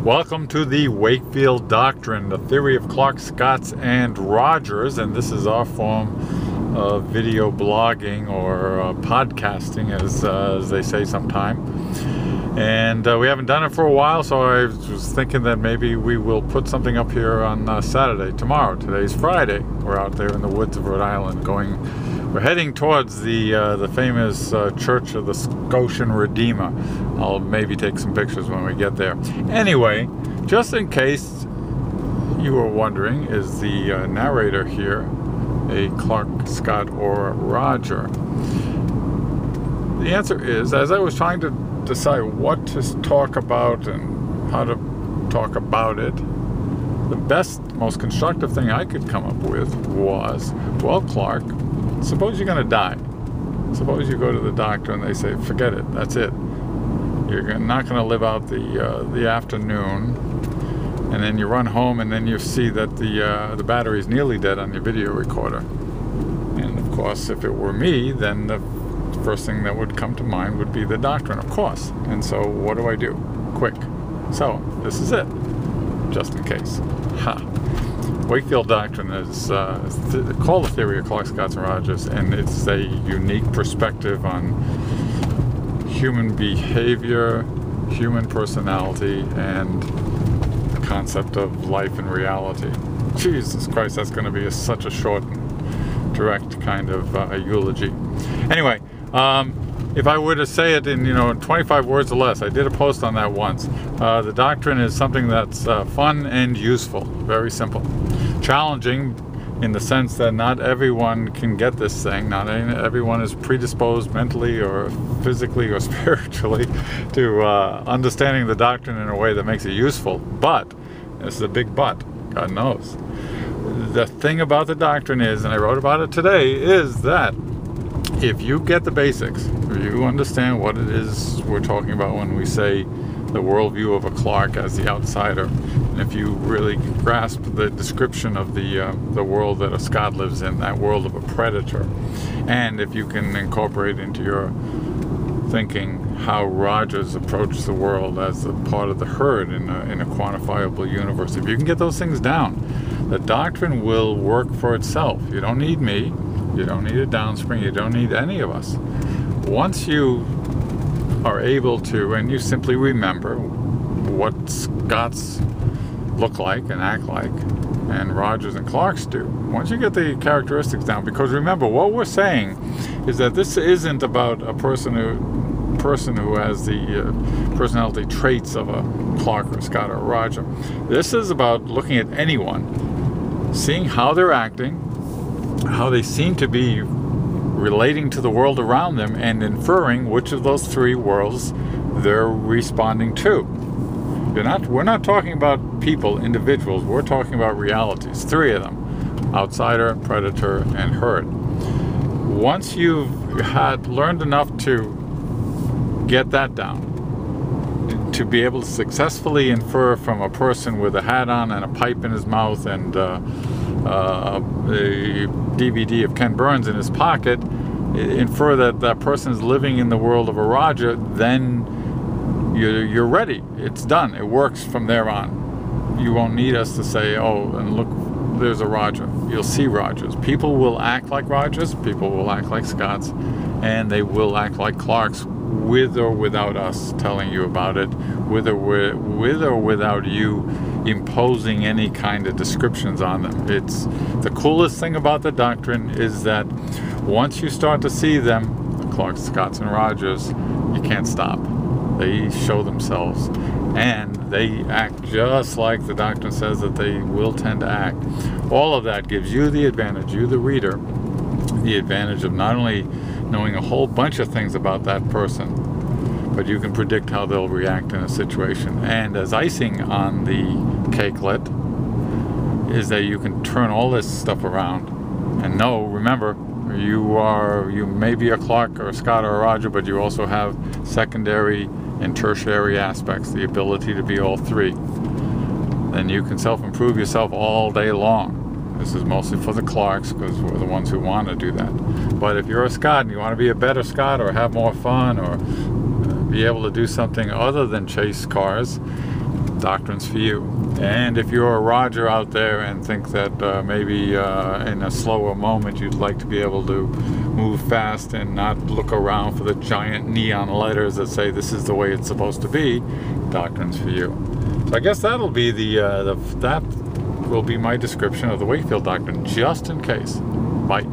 Welcome to the Wakefield Doctrine, the theory of Clark, Scots, and Rogers, and this is our form of video blogging or podcasting, as they say sometime. And we haven't done it for a while, so I was thinking that maybe we will put something up here on Saturday, tomorrow. Today's Friday. We're out there in the woods of Rhode Island we're heading towards the famous Church of the Scotian Redeemer. I'll maybe take some pictures when we get there. Anyway, just in case you were wondering, is the narrator here a Clark, Scott, or Roger? The answer is, as I was trying to decide what to talk about and how to talk about it, the best, most constructive thing I could come up with was, well, Clark, suppose you're going to die. Suppose you go to the doctor and they say, forget it, that's it. You're not going to live out the afternoon, and then you run home and then you see that the battery's nearly dead on your video recorder. And of course, if it were me, then the first thing that would come to mind would be the doctrine, of course. And so what do I do? Quick. So this is it, just in case. Wakefield Doctrine is called the theory of Clark, Scots, and Rogers, and it's a unique perspective on human behavior, human personality, and the concept of life and reality. Jesus Christ, that's going to be such a short and direct kind of eulogy. Anyway, if I were to say it in 25 words or less, I did a post on that once. The doctrine is something that's fun and useful, very simple. Challenging in the sense that not everyone can get this thing. Not everyone is predisposed mentally or physically or spiritually to understanding the doctrine in a way that makes it useful. But, this is a big but, God knows. The thing about the doctrine is, and I wrote about it today, is that if you get the basics, if you understand what it is we're talking about when we say the worldview of a Clark as the outsider, and if you really grasp the description of the world that a Scot lives in, that world of a predator, and if you can incorporate into your thinking how Rogers approached the world as a part of the herd in a quantifiable universe, if you can get those things down, the doctrine will work for itself. You don't need me. You don't need a downspring. You don't need any of us. Once you are able to, and you simply remember what Scots look like and act like, and Rogers and Clarks do. Once you get the characteristics down, because remember, what we're saying is that this isn't about a person who has the personality traits of a Clark or Scott or Roger. This is about looking at anyone, seeing how they're acting, how they seem to be relating to the world around them, and inferring which of those three worlds they're responding to. We're not talking about people, individuals. We're talking about realities, three of them: outsider, predator, and herd. Once you've learned enough to get that down, to be able to successfully infer from a person with a hat on and a pipe in his mouth and a DVD of Ken Burns in his pocket, infer that that person is living in the world of a Roger, then you're ready. It's done. It works from there on. You won't need us to say, oh, and look, there's a Roger. You'll see Rogers. People will act like Rogers, people will act like Scots, and they will act like Clarks, with or without us telling you about it, with or without you imposing any kind of descriptions on them. It's the coolest thing about the doctrine is that once you start to see them, the Clarks, Scots, and Rogers, you can't stop. They show themselves, and they act just like the doctrine says that they will tend to act. All of that gives you the advantage, you the reader, the advantage of not only knowing a whole bunch of things about that person, but you can predict how they'll react in a situation. And as icing on the cakelet is that you can turn all this stuff around and remember, you may be a Clark or a Scott or a Roger, but you also have secondary and tertiary aspects, the ability to be all three. Then you can self-improve yourself all day long. This is mostly for the Clarks, because we're the ones who want to do that. But if you're a Scot and you want to be a better Scot or have more fun or be able to do something other than chase cars, doctrine's for you. And if you're a Roger out there and think that maybe in a slower moment you'd like to be able to move fast and not look around for the giant neon letters that say this is the way it's supposed to be, doctrine's for you. So I guess that'll be that will be my description of the Wakefield Doctrine, just in case. Bye.